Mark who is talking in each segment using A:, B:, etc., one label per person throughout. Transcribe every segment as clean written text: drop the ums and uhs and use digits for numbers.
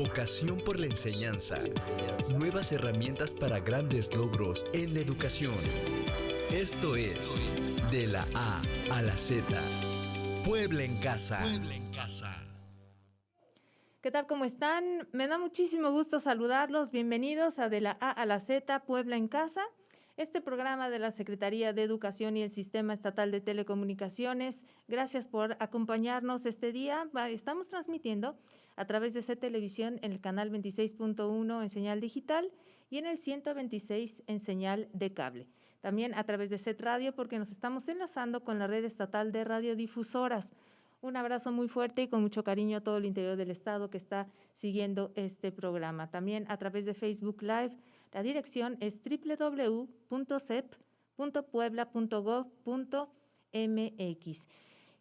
A: Vocación por la enseñanza. Nuevas herramientas para grandes logros en la educación. Esto es De la A a la Z. Puebla en Casa. Puebla en Casa.
B: ¿Qué tal? ¿Cómo están? Me da muchísimo gusto saludarlos. Bienvenidos a De la A a la Z, Puebla en Casa. Este programa de la Secretaría de Educación y el Sistema Estatal de Telecomunicaciones. Gracias por acompañarnos este día. Estamos transmitiendo a través de C Televisión en el canal 26.1 en señal digital y en el 126 en señal de cable. También a través de CET Radio porque nos estamos enlazando con la red estatal de radiodifusoras. Un abrazo muy fuerte y con mucho cariño a todo el interior del estado que está siguiendo este programa. También a través de Facebook Live. La dirección es www.cep.puebla.gov.mx.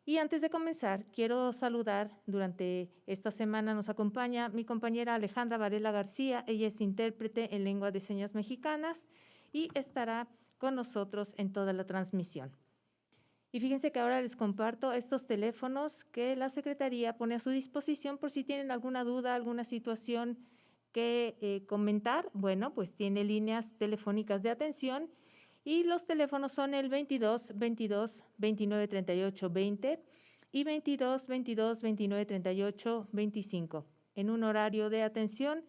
B: Y antes de comenzar, quiero saludar, durante esta semana nos acompaña mi compañera Alejandra Varela García. Ella es intérprete en lengua de señas mexicanas y estará con nosotros en toda la transmisión. Y fíjense que ahora les comparto estos teléfonos que la Secretaría pone a su disposición por si tienen alguna duda, alguna situación que comentar. Bueno, pues tiene líneas telefónicas de atención y los teléfonos son el 22 22 29 38 20 y 22 22 29 38 25 en un horario de atención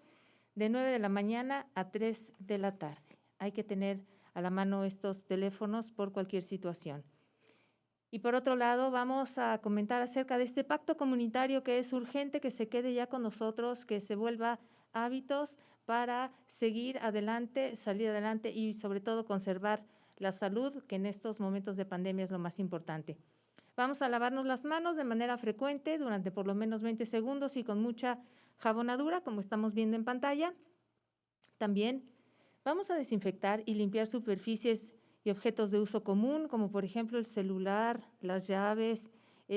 B: de 9 de la mañana a 3 de la tarde. Hay que tener a la mano estos teléfonos por cualquier situación. Y por otro lado, vamos a comentar acerca de este pacto comunitario que es urgente que se quede ya con nosotros, que se vuelva hábitos para seguir adelante, salir adelante y sobre todo conservar la salud, que en estos momentos de pandemia es lo más importante. Vamos a lavarnos las manos de manera frecuente durante por lo menos 20 segundos y con mucha jabonadura, como estamos viendo en pantalla. También vamos a desinfectar y limpiar superficies y objetos de uso común, como por ejemplo el celular, las llaves,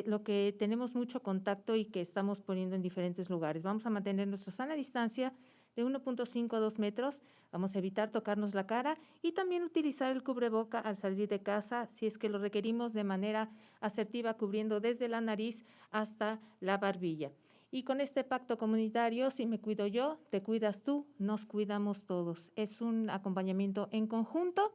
B: lo que tenemos mucho contacto y que estamos poniendo en diferentes lugares. Vamos a mantener nuestra sana distancia de 1.5 a 2 metros, vamos a evitar tocarnos la cara y también utilizar el cubreboca al salir de casa si es que lo requerimos de manera asertiva, cubriendo desde la nariz hasta la barbilla. Y con este pacto comunitario, si me cuido yo, te cuidas tú, nos cuidamos todos. Es un acompañamiento en conjunto.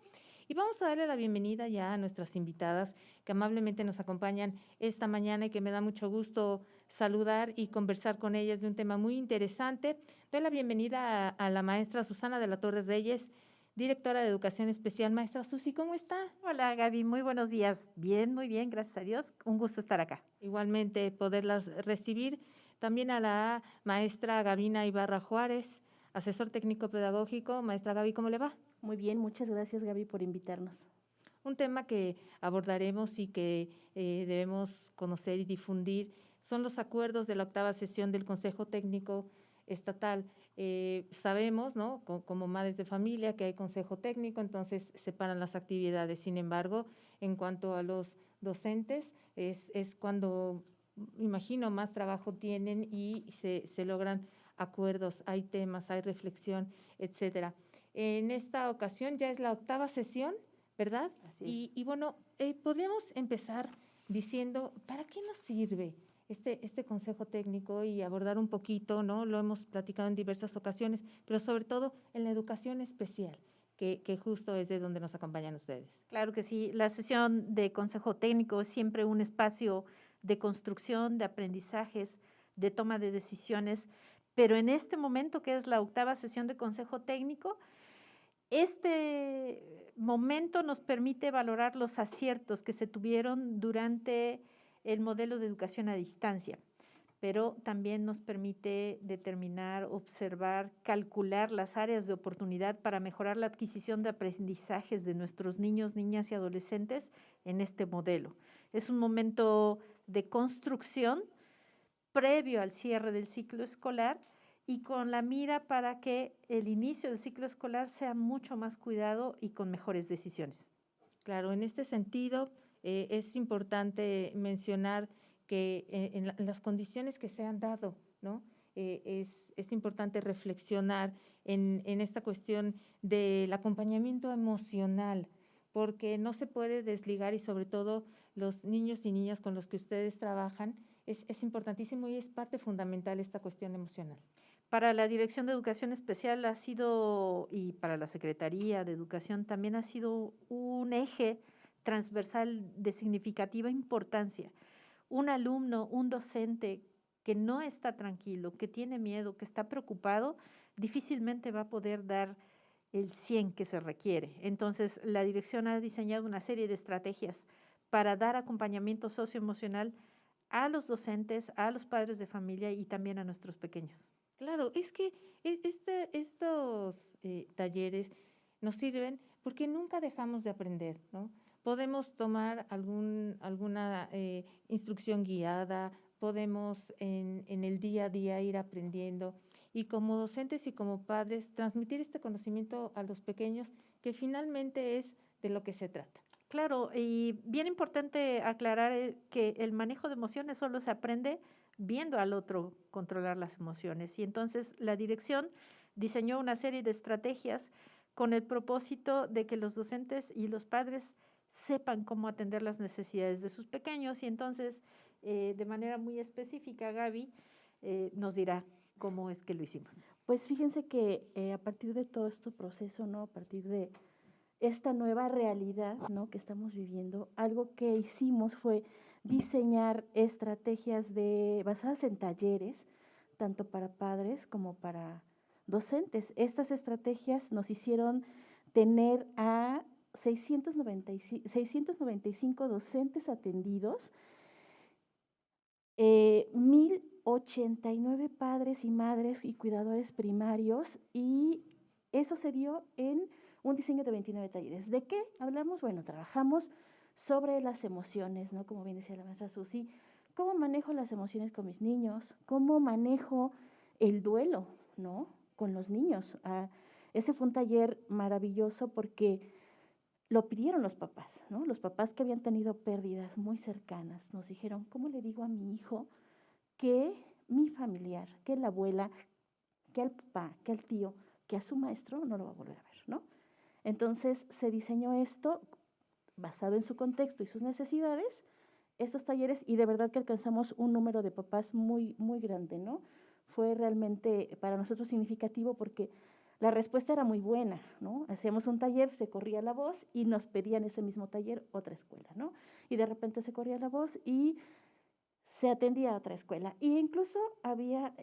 B: Y vamos a darle la bienvenida ya a nuestras invitadas que amablemente nos acompañan esta mañana y que me da mucho gusto saludar y conversar con ellas de un tema muy interesante. Doy la bienvenida a la maestra Susana de la Torre Reyes, directora de Educación Especial. Maestra Susi, ¿cómo está?
C: Hola Gaby, muy buenos días. Bien, muy bien, gracias a Dios. Un gusto estar acá.
B: Igualmente poderlas recibir. También a la maestra Gabina Ibarra Juárez, asesor técnico pedagógico. Maestra Gaby, ¿cómo le va?
D: Muy bien, muchas gracias Gaby por invitarnos.
B: Un tema que abordaremos y que debemos conocer y difundir son los acuerdos de la 8ª sesión del Consejo Técnico Estatal. Sabemos, ¿no?, como madres de familia, que hay consejo técnico, entonces separan las actividades. Sin embargo, en cuanto a los docentes, es cuando, imagino, más trabajo tienen y se logran acuerdos, hay temas, hay reflexión, etcétera. En esta ocasión ya es la 8ª sesión, ¿verdad?
D: Así es.
B: Y bueno, podríamos empezar diciendo, ¿para qué nos sirve este consejo técnico y abordar un poquito, ¿no? Lo hemos platicado en diversas ocasiones, pero sobre todo en la educación especial, que justo es de donde nos acompañan ustedes.
C: Claro que sí, la sesión de consejo técnico es siempre un espacio de construcción, de aprendizajes, de toma de decisiones, pero en este momento que es la 8ª sesión de consejo técnico, este momento nos permite valorar los aciertos que se tuvieron durante el modelo de educación a distancia, pero también nos permite determinar, observar, calcular las áreas de oportunidad para mejorar la adquisición de aprendizajes de nuestros niños, niñas y adolescentes en este modelo. Es un momento de construcción previo al cierre del ciclo escolar y con la mira para que el inicio del ciclo escolar sea mucho más cuidado y con mejores decisiones.
B: Claro, en este sentido es importante mencionar que en las condiciones que se han dado, ¿no? Es importante reflexionar en esta cuestión del acompañamiento emocional, porque no se puede desligar y sobre todo los niños y niñas con los que ustedes trabajan, es importantísimo y es parte fundamental esta cuestión emocional.
C: Para la Dirección de Educación Especial ha sido, y para la Secretaría de Educación también ha sido un eje transversal de significativa importancia. Un alumno, un docente que no está tranquilo, que tiene miedo, que está preocupado, difícilmente va a poder dar el 100 que se requiere. Entonces, la dirección ha diseñado una serie de estrategias para dar acompañamiento socioemocional a los docentes, a los padres de familia y también a nuestros pequeños.
B: Claro, es que estos talleres nos sirven porque nunca dejamos de aprender, ¿no? Podemos tomar alguna instrucción guiada, podemos en el día a día ir aprendiendo y como docentes y como padres transmitir este conocimiento a los pequeños que finalmente es de lo que se trata.
C: Claro, y bien importante aclarar que el manejo de emociones solo se aprende viendo al otro controlar las emociones. Y entonces la dirección diseñó una serie de estrategias con el propósito de que los docentes y los padres sepan cómo atender las necesidades de sus pequeños. Y entonces, de manera muy específica, Gaby nos dirá cómo es que lo hicimos.
D: Pues fíjense que a partir de todo este proceso, ¿no? A partir de esta nueva realidad, ¿no? Que estamos viviendo, algo que hicimos fue diseñar estrategias basadas en talleres, tanto para padres como para docentes. Estas estrategias nos hicieron tener a 695 docentes atendidos, 1,089 padres y madres y cuidadores primarios, y eso se dio en un diseño de 29 talleres. ¿De qué hablamos? Bueno, trabajamos sobre las emociones, ¿no? Como bien decía la maestra Susi, cómo manejo las emociones con mis niños, cómo manejo el duelo, ¿no? Con los niños. Ese fue un taller maravilloso porque lo pidieron los papás, ¿no? Los papás que habían tenido pérdidas muy cercanas nos dijeron, ¿cómo le digo a mi hijo que mi familiar, que la abuela, que al papá, que al tío, que a su maestro no lo va a volver a ver, ¿no? Entonces se diseñó esto basado en su contexto y sus necesidades, estos talleres, y de verdad que alcanzamos un número de papás muy, muy grande, ¿no? Fue realmente para nosotros significativo porque la respuesta era muy buena, ¿no? Hacíamos un taller, se corría la voz y nos pedían ese mismo taller otra escuela, ¿no? Y de repente se corría la voz y se atendía a otra escuela. E incluso había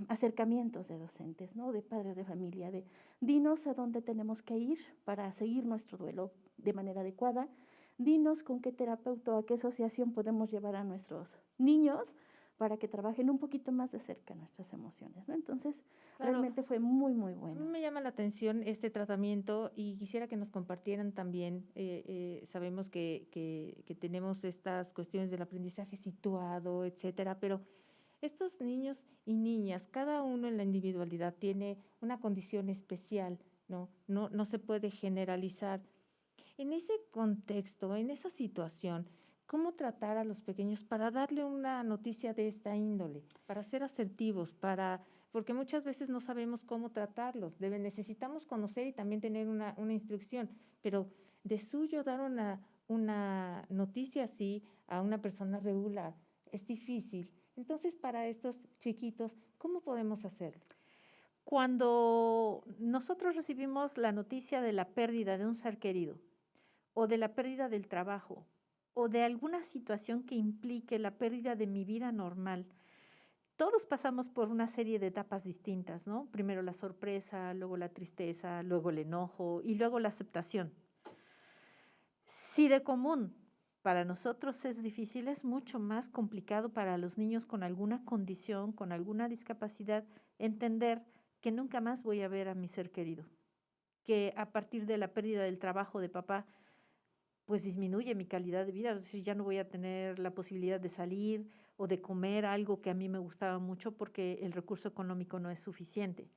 D: acercamientos de docentes, ¿no? De padres de familia, de dinos a dónde tenemos que ir para seguir nuestro duelo de manera adecuada, dinos con qué terapeuta o a qué asociación podemos llevar a nuestros niños para que trabajen un poquito más de cerca nuestras emociones, ¿no? Entonces,
B: Claro.
D: realmente fue muy, muy
B: A mí
D: bueno.
B: me llama la atención este tratamiento y quisiera que nos compartieran también, sabemos que tenemos estas cuestiones del aprendizaje situado, etcétera, pero estos niños y niñas, cada uno en la individualidad tiene una condición especial, ¿no? No se puede generalizar. En ese contexto, en esa situación, ¿cómo tratar a los pequeños para darle una noticia de esta índole, para ser asertivos, porque muchas veces no sabemos cómo tratarlos, necesitamos conocer y también tener una instrucción, pero de suyo dar una noticia así a una persona regular es difícil. Entonces, para estos chiquitos, ¿cómo podemos hacerlo?
C: Cuando nosotros recibimos la noticia de la pérdida de un ser querido, o de la pérdida del trabajo, o de alguna situación que implique la pérdida de mi vida normal, todos pasamos por una serie de etapas distintas, ¿no? Primero la sorpresa, luego la tristeza, luego el enojo y luego la aceptación. Si de común para nosotros es difícil, es mucho más complicado para los niños con alguna condición, con alguna discapacidad, entender que nunca más voy a ver a mi ser querido, que a partir de la pérdida del trabajo de papá, pues disminuye mi calidad de vida, es decir, ya no voy a tener la posibilidad de salir o de comer algo que a mí me gustaba mucho porque el recurso económico no es suficiente.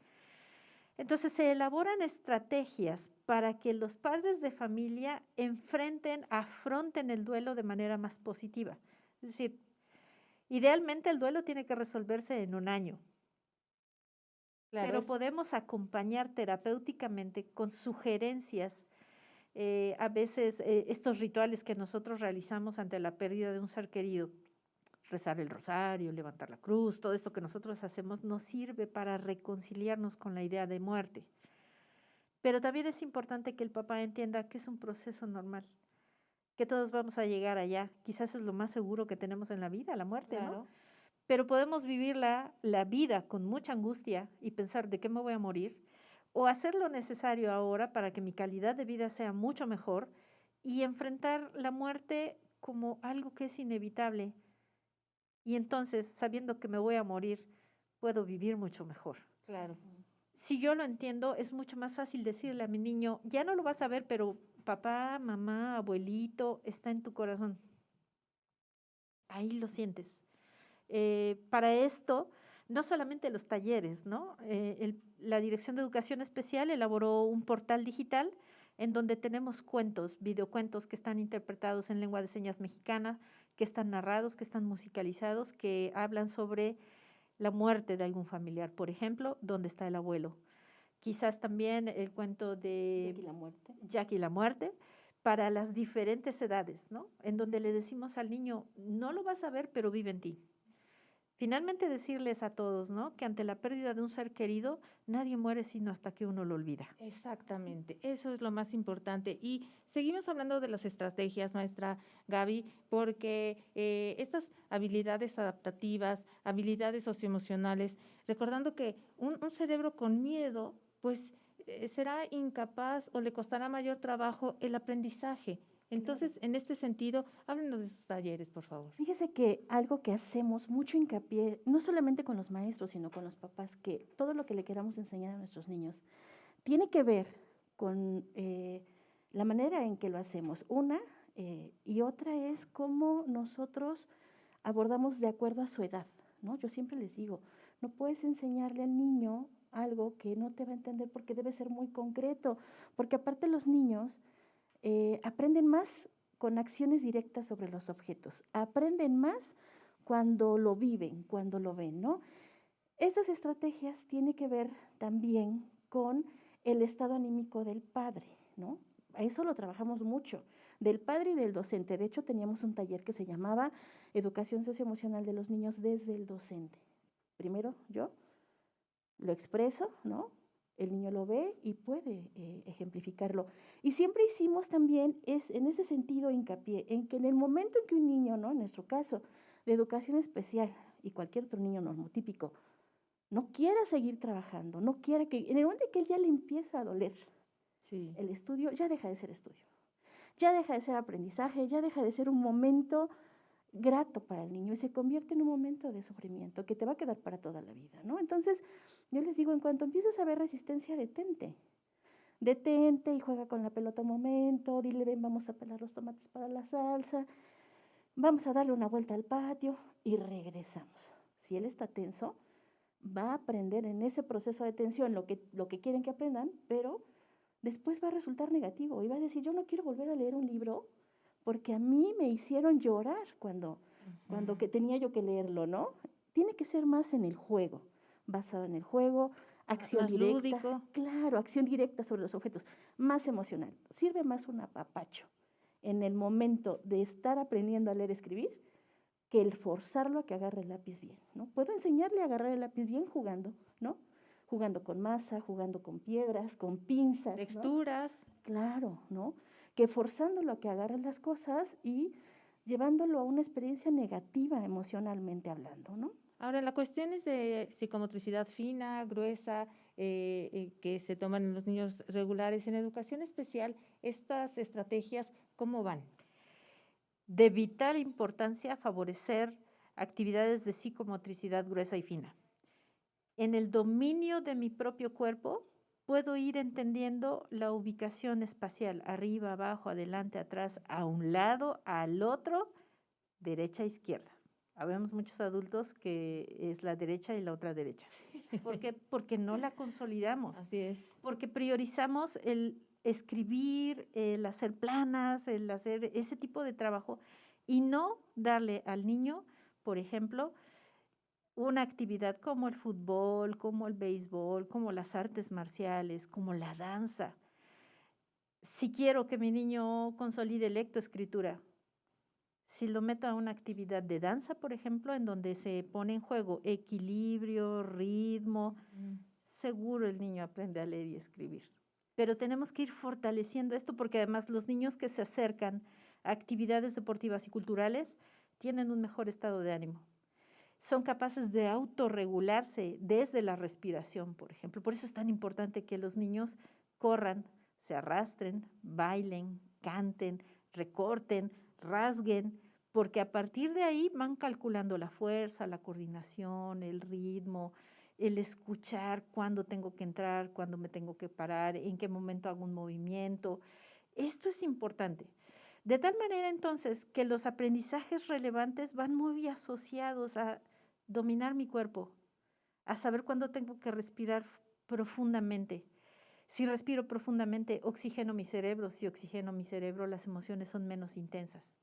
C: Entonces se elaboran estrategias para que los padres de familia afronten el duelo de manera más positiva. Es decir, idealmente el duelo tiene que resolverse en un año,
B: Claro,
C: pero podemos acompañar terapéuticamente con sugerencias. A veces estos rituales que nosotros realizamos ante la pérdida de un ser querido rezar el rosario, levantar la cruz, todo esto que nosotros hacemos nos sirve para reconciliarnos con la idea de muerte. Pero también es importante que el papá entienda que es un proceso normal, que todos vamos a llegar allá. Quizás es lo más seguro que tenemos en la vida, la muerte, ¿no?
B: Claro.
C: Pero podemos vivir la vida con mucha angustia y pensar de qué me voy a morir, o hacer lo necesario ahora para que mi calidad de vida sea mucho mejor y enfrentar la muerte como algo que es inevitable. Y entonces, sabiendo que me voy a morir, puedo vivir mucho mejor.
B: Claro.
C: Si yo lo entiendo, es mucho más fácil decirle a mi niño, ya no lo vas a ver, pero papá, mamá, abuelito, está en tu corazón. Ahí lo sientes. Para esto, no solamente los talleres, ¿no? La Dirección de Educación Especial elaboró un portal digital en donde tenemos cuentos, videocuentos que están interpretados en lengua de señas mexicana, que están narrados, que están musicalizados, que hablan sobre la muerte de algún familiar. Por ejemplo, ¿dónde está el abuelo? Quizás también el cuento de
D: Jackie la muerte.
C: Jackie la muerte, para las diferentes edades, ¿no? En donde le decimos al niño, no lo vas a ver, pero vive en ti. Finalmente decirles a todos, ¿no? Que ante la pérdida de un ser querido, nadie muere sino hasta que uno lo olvida.
B: Exactamente, eso es lo más importante. Y seguimos hablando de las estrategias, maestra Gaby, porque estas habilidades adaptativas, habilidades socioemocionales, recordando que un cerebro con miedo, pues será incapaz o le costará mayor trabajo el aprendizaje. Entonces, en este sentido, háblenos de sus talleres, por favor.
D: Fíjese que algo que hacemos mucho hincapié, no solamente con los maestros, sino con los papás, que todo lo que le queramos enseñar a nuestros niños tiene que ver con la manera en que lo hacemos. Una y otra es cómo nosotros abordamos de acuerdo a su edad, ¿no? Yo siempre les digo, no puedes enseñarle al niño algo que no te va a entender porque debe ser muy concreto, porque aparte los niños aprenden más con acciones directas sobre los objetos, aprenden más cuando lo viven, cuando lo ven, ¿no? Estas estrategias tienen que ver también con el estado anímico del padre, ¿no? A eso lo trabajamos mucho, del padre y del docente. De hecho, teníamos un taller que se llamaba Educación Socioemocional de los Niños desde el docente. Primero yo lo expreso, ¿no? El niño lo ve y puede ejemplificarlo. Y siempre hicimos también en ese sentido hincapié, en que en el momento en que un niño, ¿no? En nuestro caso, de educación especial y cualquier otro niño normotípico, no quiera seguir trabajando, no quiera que, en el momento en que él ya le empieza a doler el estudio, ya deja de ser estudio, ya deja de ser aprendizaje, ya deja de ser un momento grato para el niño y se convierte en un momento de sufrimiento que te va a quedar para toda la vida, ¿no? Entonces, yo les digo, en cuanto empieces a ver resistencia, detente. Detente y juega con la pelota un momento, dile, ven, vamos a pelar los tomates para la salsa, vamos a darle una vuelta al patio y regresamos. Si él está tenso, va a aprender en ese proceso de tensión lo que quieren que aprendan, pero después va a resultar negativo y va a decir, yo no quiero volver a leer un libro porque a mí me hicieron llorar cuando que tenía yo que leerlo, ¿no? Tiene que ser más en el juego, basado en el juego, acción
B: Más
D: directa.
B: lúdico.
D: Claro, acción directa sobre los objetos, más emocional. Sirve más un apapacho en el momento de estar aprendiendo a leer y escribir que el forzarlo a que agarre el lápiz bien, ¿no? Puedo enseñarle a agarrar el lápiz bien jugando, ¿no? Jugando con masa, jugando con piedras, con pinzas,
B: Texturas.
D: ¿no? Claro, ¿no? Que forzándolo a que agarre las cosas y llevándolo a una experiencia negativa emocionalmente hablando, ¿no?
B: Ahora, la cuestión es de psicomotricidad fina, gruesa, que se toman en los niños regulares. En educación especial, estas estrategias, ¿cómo van?
C: De vital importancia favorecer actividades de psicomotricidad gruesa y fina. En el dominio de mi propio cuerpo, puedo ir entendiendo la ubicación espacial, arriba, abajo, adelante, atrás, a un lado, al otro, derecha, izquierda. Habemos muchos adultos que es la derecha y la otra derecha. ¿Por qué? Porque no la consolidamos.
B: Así es.
C: Porque priorizamos el escribir, el hacer planas, el hacer ese tipo de trabajo y no darle al niño, por ejemplo, una actividad como el fútbol, como el béisbol, como las artes marciales, como la danza. Si quiero que mi niño consolide lectoescritura, Si lo meto a una actividad de danza, por ejemplo, en donde se pone en juego equilibrio, ritmo, seguro el niño aprende a leer y escribir. Pero tenemos que ir fortaleciendo esto porque además los niños que se acercan a actividades deportivas y culturales tienen un mejor estado de ánimo. Son capaces de autorregularse desde la respiración, por ejemplo. Por eso es tan importante que los niños corran, se arrastren, bailen, canten, recorten, rasguen, porque a partir de ahí van calculando la fuerza, la coordinación, el ritmo, el escuchar cuándo tengo que entrar, cuándo me tengo que parar, en qué momento hago un movimiento. Esto es importante. De tal manera entonces que los aprendizajes relevantes van muy asociados a dominar mi cuerpo, a saber cuándo tengo que respirar profundamente. Si respiro profundamente, oxigeno mi cerebro. Si oxigeno mi cerebro, las emociones son menos intensas.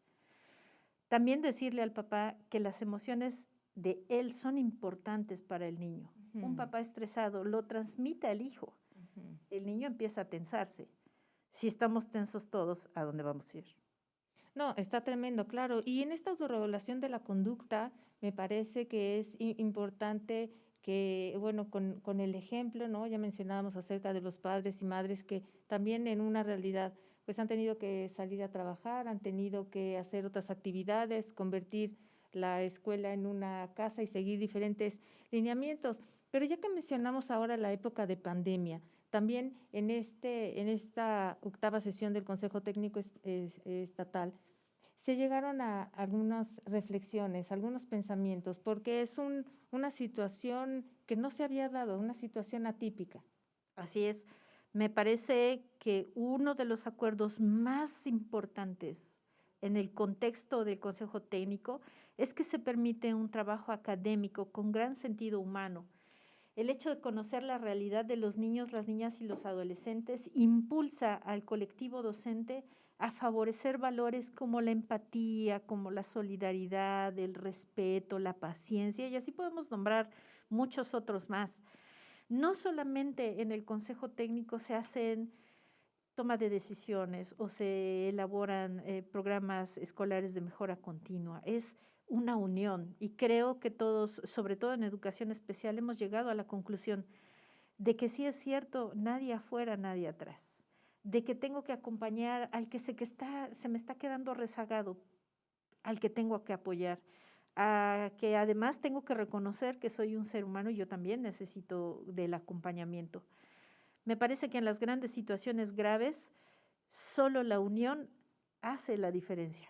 C: También decirle al papá que las emociones de él son importantes para el niño. Un papá estresado lo transmite al hijo. El niño empieza a tensarse. Si estamos tensos todos, ¿a dónde vamos a ir?
B: No, está tremendo, claro. Y en esta autorregulación de la conducta, me parece que es importante que, bueno, con el ejemplo, ¿no? Ya mencionábamos acerca de los padres y madres que también en una realidad, pues han tenido que salir a trabajar, han tenido que hacer otras actividades, convertir la escuela en una casa y seguir diferentes lineamientos. Pero ya que mencionamos ahora la época de pandemia, también en esta octava sesión del Consejo Técnico Estatal se llegaron a algunas reflexiones, algunos pensamientos, porque es una situación que no se había dado, una situación atípica.
C: Así es. Me parece que uno de los acuerdos más importantes en el contexto del Consejo Técnico es que se permite un trabajo académico con gran sentido humano. El hecho de conocer la realidad de los niños, las niñas y los adolescentes impulsa al colectivo docente a favorecer valores como la empatía, como la solidaridad, el respeto, la paciencia, y así podemos nombrar muchos otros más. No solamente en el Consejo Técnico se hacen toma de decisiones o se elaboran programas escolares de mejora continua, es una unión y creo que todos, sobre todo en educación especial, hemos llegado a la conclusión de que sí es cierto, nadie afuera, nadie atrás, de que tengo que acompañar al que se me está quedando rezagado, al que tengo que apoyar, a que además tengo que reconocer que soy un ser humano y yo también necesito del acompañamiento. Me parece que en las grandes situaciones graves, solo la unión hace la diferencia.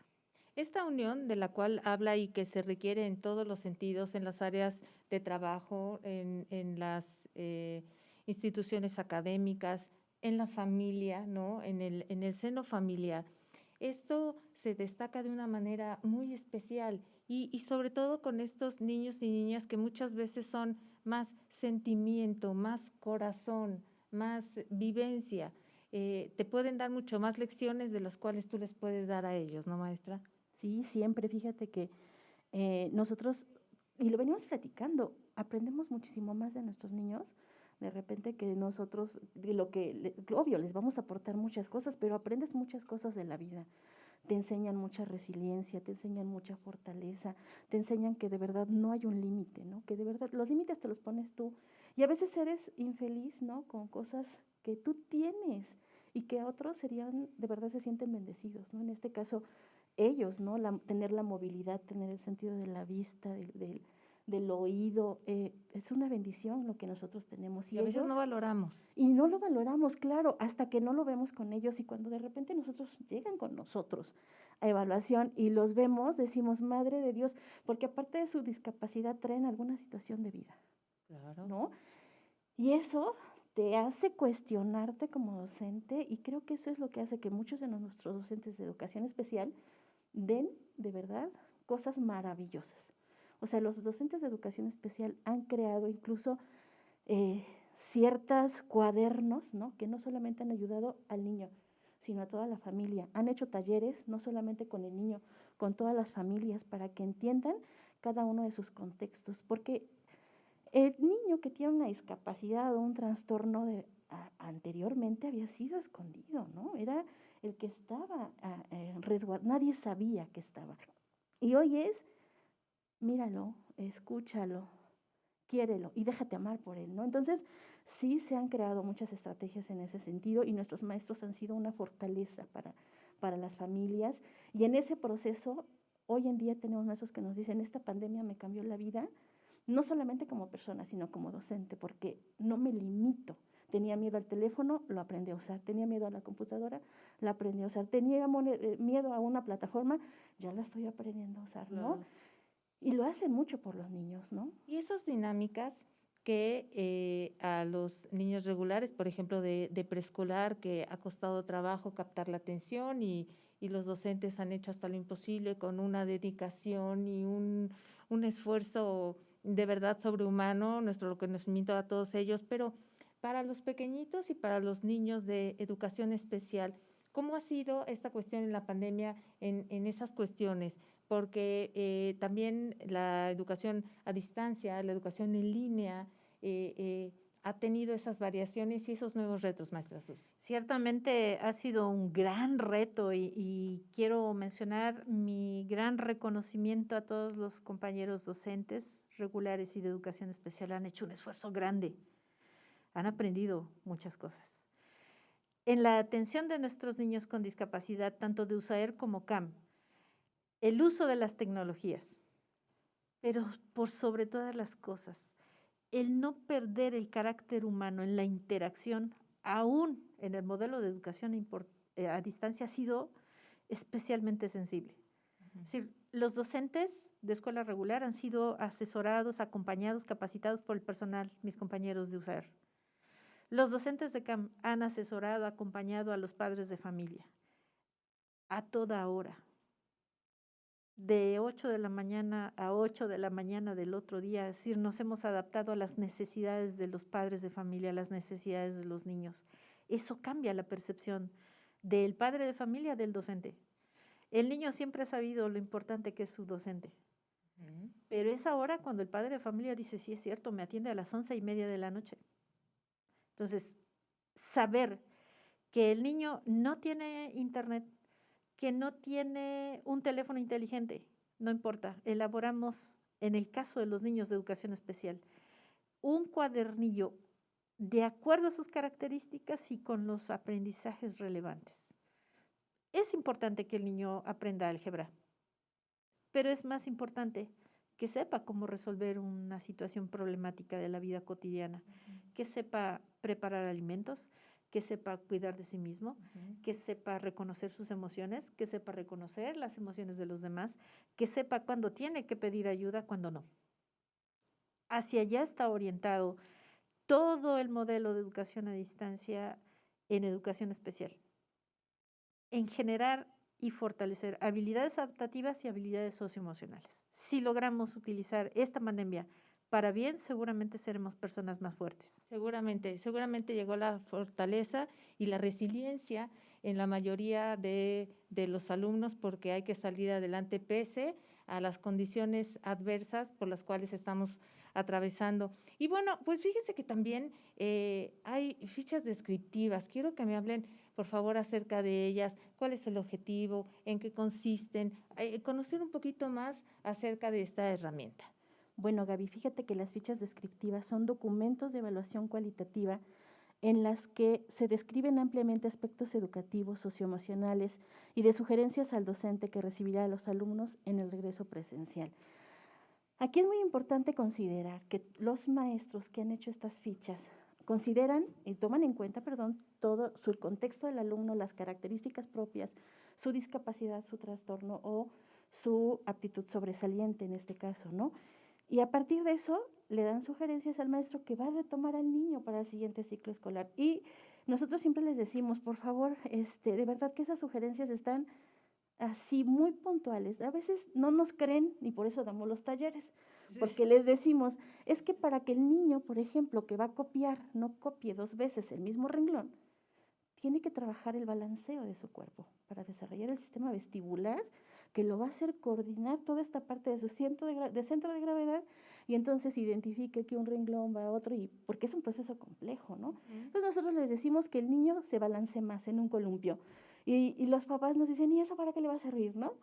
B: Esta unión de la cual habla y que se requiere en todos los sentidos, en las áreas de trabajo, en las instituciones académicas, en la familia, ¿no? En el seno familiar. Esto se destaca de una manera muy especial y sobre todo con estos niños y niñas que muchas veces son más sentimiento, más corazón, más vivencia. Te pueden dar mucho más lecciones de las cuales tú les puedes dar a ellos, ¿no, maestra?
D: Sí, siempre, fíjate que nosotros, y lo venimos platicando, aprendemos muchísimo más de nuestros niños, de repente que nosotros, de lo que, obvio, les vamos a aportar muchas cosas, pero aprendes muchas cosas de la vida. Te enseñan mucha resiliencia, te enseñan mucha fortaleza, te enseñan que de verdad no hay un límite, ¿no? Que de verdad los límites te los pones tú. Y a veces eres infeliz, ¿no? Con cosas que tú tienes y que otros serían, de verdad se sienten bendecidos, ¿no? En este caso, ellos, ¿no? Tener la movilidad, tener el sentido de la vista, del oído, es una bendición lo que nosotros tenemos.
B: Y a veces no valoramos.
D: Y no lo valoramos, claro, hasta que no lo vemos con ellos y cuando de repente nosotros llegan con nosotros a evaluación y los vemos, decimos, Madre de Dios, porque aparte de su discapacidad traen alguna situación de vida,
B: Claro.
D: ¿no? Y eso te hace cuestionarte como docente y creo que eso es lo que hace que muchos de nuestros docentes de educación especial den, de verdad, cosas maravillosas. O sea, los docentes de educación especial han creado incluso ciertos cuadernos, ¿no? Que no solamente han ayudado al niño, sino a toda la familia. Han hecho talleres, no solamente con el niño, con todas las familias, para que entiendan cada uno de sus contextos. Porque el niño que tiene una discapacidad o un trastorno anteriormente había sido escondido, ¿no? Era el que estaba resguardado, nadie sabía que estaba. Y hoy es, míralo, escúchalo, quiérelo y déjate amar por él, ¿no? Entonces, sí se han creado muchas estrategias en ese sentido y nuestros maestros han sido una fortaleza para las familias. Y en ese proceso, hoy en día tenemos maestros que nos dicen, esta pandemia me cambió la vida, no solamente como persona, sino como docente, porque no me limito. Tenía miedo al teléfono, lo aprendí a usar. Tenía miedo a la computadora, la aprendí a usar. Tenía miedo a una plataforma, ya la estoy aprendiendo a usar, ¿no?
B: Claro.
D: Y lo hacen mucho por los niños, ¿no?
B: Y esas dinámicas que a los niños regulares, por ejemplo, de preescolar, que ha costado trabajo captar la atención y los docentes han hecho hasta lo imposible con una dedicación y un esfuerzo de verdad sobrehumano, nuestro reconocimiento a todos ellos, pero para los pequeñitos y para los niños de educación especial, ¿cómo ha sido esta cuestión en la pandemia en esas cuestiones? Porque también la educación a distancia, la educación en línea, ha tenido esas variaciones y esos nuevos retos, maestra Susi.
C: Ciertamente ha sido un gran reto y quiero mencionar mi gran reconocimiento a todos los compañeros docentes regulares y de educación especial. Han hecho un esfuerzo grande, han aprendido muchas cosas. En la atención de nuestros niños con discapacidad, tanto de USAER como CAM, el uso de las tecnologías, pero por sobre todas las cosas, el no perder el carácter humano en la interacción, aún en el modelo de educación a distancia, ha sido especialmente sensible. Es decir, los docentes de escuela regular han sido asesorados, acompañados, capacitados por el personal, mis compañeros de USAER. Los docentes de CAM han asesorado, acompañado a los padres de familia a toda hora, de 8 de la mañana a 8 de la mañana del otro día. Es decir, nos hemos adaptado a las necesidades de los padres de familia, a las necesidades de los niños. Eso cambia la percepción del padre de familia, del docente. El niño siempre ha sabido lo importante que es su docente. Pero es ahora cuando el padre de familia dice, sí, es cierto, me atiende a las 11:30 de la noche. Entonces, saber que el niño no tiene internet, que no tiene un teléfono inteligente, no importa, elaboramos, en el caso de los niños de educación especial, un cuadernillo de acuerdo a sus características y con los aprendizajes relevantes. Es importante que el niño aprenda álgebra, pero es más importante que sepa cómo resolver una situación problemática de la vida cotidiana, que sepa preparar alimentos, que sepa cuidar de sí mismo, que sepa reconocer sus emociones, que sepa reconocer las emociones de los demás, que sepa cuándo tiene que pedir ayuda, cuándo no. Hacia allá está orientado todo el modelo de educación a distancia en educación especial, en generar y fortalecer habilidades adaptativas y habilidades socioemocionales. Si logramos utilizar esta pandemia para bien, seguramente seremos personas más fuertes.
B: Seguramente llegó la fortaleza y la resiliencia en la mayoría de los alumnos, porque hay que salir adelante pese a las condiciones adversas por las cuales estamos atravesando. Y bueno, pues fíjense que también hay fichas descriptivas. Quiero que me hablen, por favor, acerca de ellas, cuál es el objetivo, en qué consisten, conocer un poquito más acerca de esta herramienta.
D: Bueno, Gaby, fíjate que las fichas descriptivas son documentos de evaluación cualitativa en las que se describen ampliamente aspectos educativos, socioemocionales y de sugerencias al docente que recibirá a los alumnos en el regreso presencial. Aquí es muy importante considerar que los maestros que han hecho estas fichas consideran y toman en cuenta, todo el contexto del alumno, las características propias, su discapacidad, su trastorno o su aptitud sobresaliente en este caso, ¿no? Y a partir de eso le dan sugerencias al maestro que va a retomar al niño para el siguiente ciclo escolar. Y nosotros siempre les decimos, por favor, de verdad que esas sugerencias están así muy puntuales. A veces no nos creen y por eso damos los talleres, porque les decimos, es que para que el niño, por ejemplo, que va a copiar, no copie 2 veces el mismo renglón, tiene que trabajar el balanceo de su cuerpo para desarrollar el sistema vestibular, que lo va a hacer coordinar toda esta parte de su centro de gravedad y entonces identifique que un renglón va a otro, y porque es un proceso complejo, ¿no? Entonces nosotros les decimos que el niño se balancee más en un columpio y los papás nos dicen, ¿y eso para qué le va a servir, no?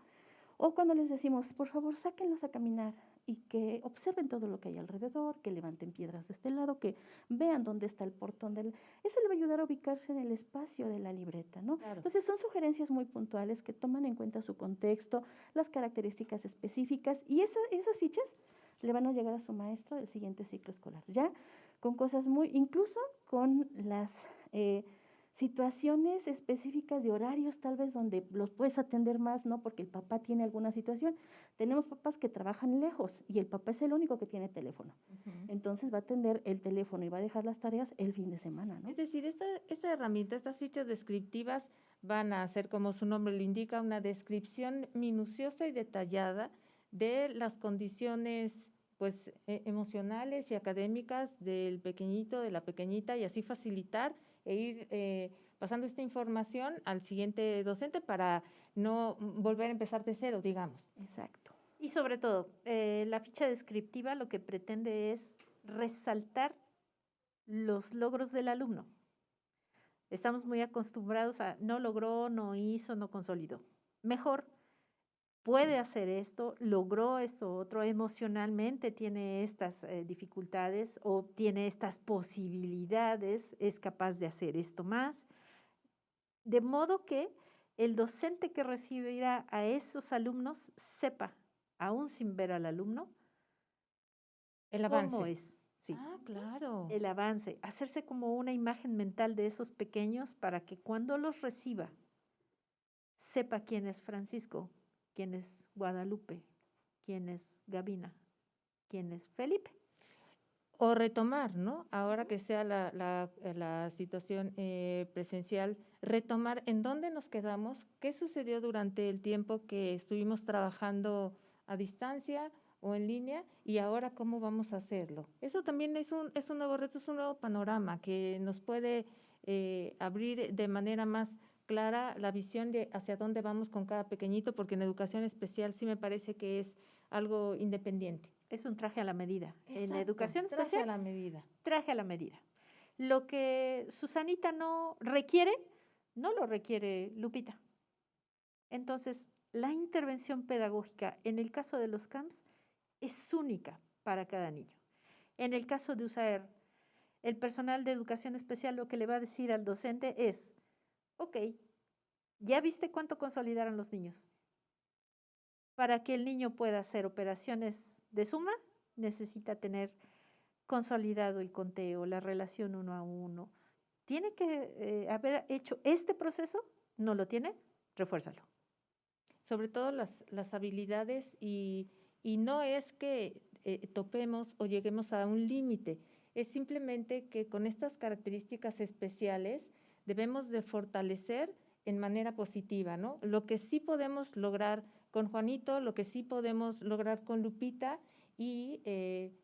D: O cuando les decimos, por favor, sáquenlos a caminar y que observen todo lo que hay alrededor, que levanten piedras de este lado, que vean dónde está el portón del... Eso le va a ayudar a ubicarse en el espacio de la libreta, ¿no?
B: Claro.
D: Entonces son sugerencias muy puntuales que toman en cuenta su contexto, las características específicas y esas fichas le van a llegar a su maestro del siguiente ciclo escolar, ya con cosas muy, incluso con las situaciones específicas de horarios, tal vez donde los puedes atender más, ¿no? Porque el papá tiene alguna situación. Tenemos papás que trabajan lejos y el papá es el único que tiene teléfono. Entonces va a atender el teléfono y va a dejar las tareas el fin de semana, ¿no?
B: Es decir, esta herramienta, estas fichas descriptivas van a hacer, como su nombre lo indica, una descripción minuciosa y detallada de las condiciones pues emocionales y académicas del pequeñito, de la pequeñita, y así facilitar e ir pasando esta información al siguiente docente para no volver a empezar de cero, digamos.
D: Exacto.
C: Y sobre todo, la ficha descriptiva lo que pretende es resaltar los logros del alumno. Estamos muy acostumbrados a no logró, no hizo, no consolidó. Mejor puede hacer esto, logró esto otro, emocionalmente tiene estas dificultades o tiene estas posibilidades, es capaz de hacer esto más. De modo que el docente que recibirá a esos alumnos sepa, aún sin ver al alumno,
B: El avance.
C: cómo es. Sí.
B: Ah, claro.
C: El avance, hacerse como una imagen mental de esos pequeños para que cuando los reciba, sepa quién es Francisco, quién es Guadalupe, quién es Gabina, quién es Felipe.
B: O retomar, ¿no? Ahora que sea la situación presencial, retomar en dónde nos quedamos, qué sucedió durante el tiempo que estuvimos trabajando a distancia o en línea y ahora cómo vamos a hacerlo. Eso también es un nuevo reto, es un nuevo panorama que nos puede abrir de manera más clara la visión de hacia dónde vamos con cada pequeñito, porque en educación especial sí me parece que es algo independiente.
C: Es un traje a la medida. En
B: Exacto,
C: educación
B: traje
C: especial,
B: a la medida.
C: traje a la medida. Lo que Susanita no requiere, no lo requiere Lupita. Entonces, la intervención pedagógica en el caso de los CAMS es única para cada niño. En el caso de USAER, el personal de educación especial lo que le va a decir al docente es, ok, ¿ya viste cuánto consolidaron los niños? Para que el niño pueda hacer operaciones de suma, necesita tener consolidado el conteo, la relación 1 a 1. ¿Tiene que haber hecho este proceso? ¿No lo tiene? Refuérzalo.
B: Sobre todo las habilidades y no es que topemos o lleguemos a un límite, es simplemente que con estas características especiales debemos de fortalecer en manera positiva, ¿no? Lo que sí podemos lograr con Juanito, lo que sí podemos lograr con Lupita y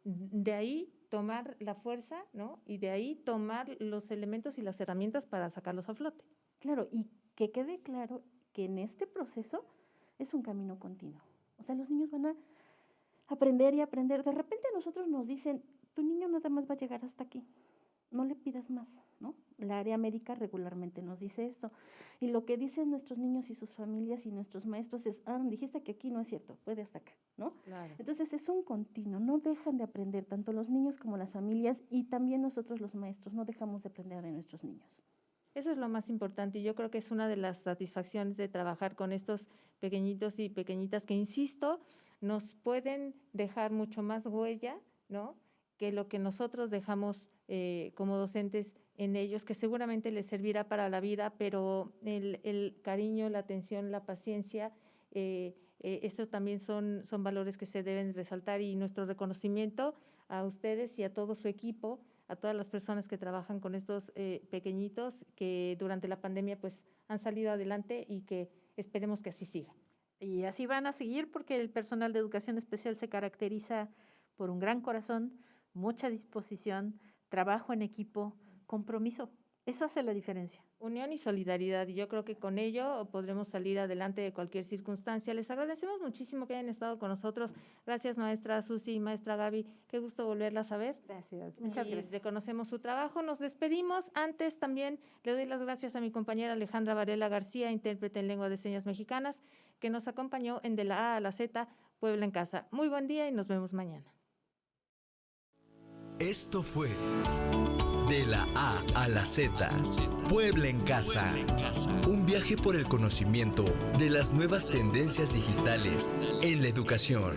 B: de ahí tomar la fuerza, ¿no? Y de ahí tomar los elementos y las herramientas para sacarlos a flote.
D: Claro, y que quede claro que en este proceso es un camino continuo. O sea, los niños van a aprender y aprender. De repente a nosotros nos dicen, tu niño nada más va a llegar hasta aquí, no le pidas más, ¿no? La área médica regularmente nos dice esto. Y lo que dicen nuestros niños y sus familias y nuestros maestros es, dijiste que aquí no es cierto, puede hasta acá, ¿no?
B: Claro.
D: Entonces es un continuo, no dejan de aprender, tanto los niños como las familias y también nosotros los maestros, no dejamos de aprender de nuestros niños.
B: Eso es lo más importante y yo creo que es una de las satisfacciones de trabajar con estos pequeñitos y pequeñitas que, insisto, nos pueden dejar mucho más huella, ¿no?, que lo que nosotros dejamos como docentes en ellos, que seguramente les servirá para la vida, pero el cariño, la atención, la paciencia, estos también son valores que se deben resaltar y nuestro reconocimiento a ustedes y a todo su equipo, a todas las personas que trabajan con estos pequeñitos que durante la pandemia pues han salido adelante y que esperemos que así siga.
C: Y así van a seguir porque el personal de educación especial se caracteriza por un gran corazón, mucha disposición, trabajo en equipo, compromiso. Eso hace la diferencia.
B: Unión y solidaridad, y yo creo que con ello podremos salir adelante de cualquier circunstancia. Les agradecemos muchísimo que hayan estado con nosotros. Gracias, maestra Susi, maestra Gaby, qué gusto volverlas a ver.
C: Gracias, muchas
B: Y
C: gracias.
B: reconocemos su trabajo. Nos despedimos. Antes también le doy las gracias a mi compañera Alejandra Varela García, intérprete en lengua de señas mexicanas, que nos acompañó en De la A a la Z, Puebla en Casa. Muy buen día y nos vemos mañana.
A: Esto fue De la A a la Z, Puebla en Casa. Un viaje por el conocimiento de las nuevas tendencias digitales en la educación.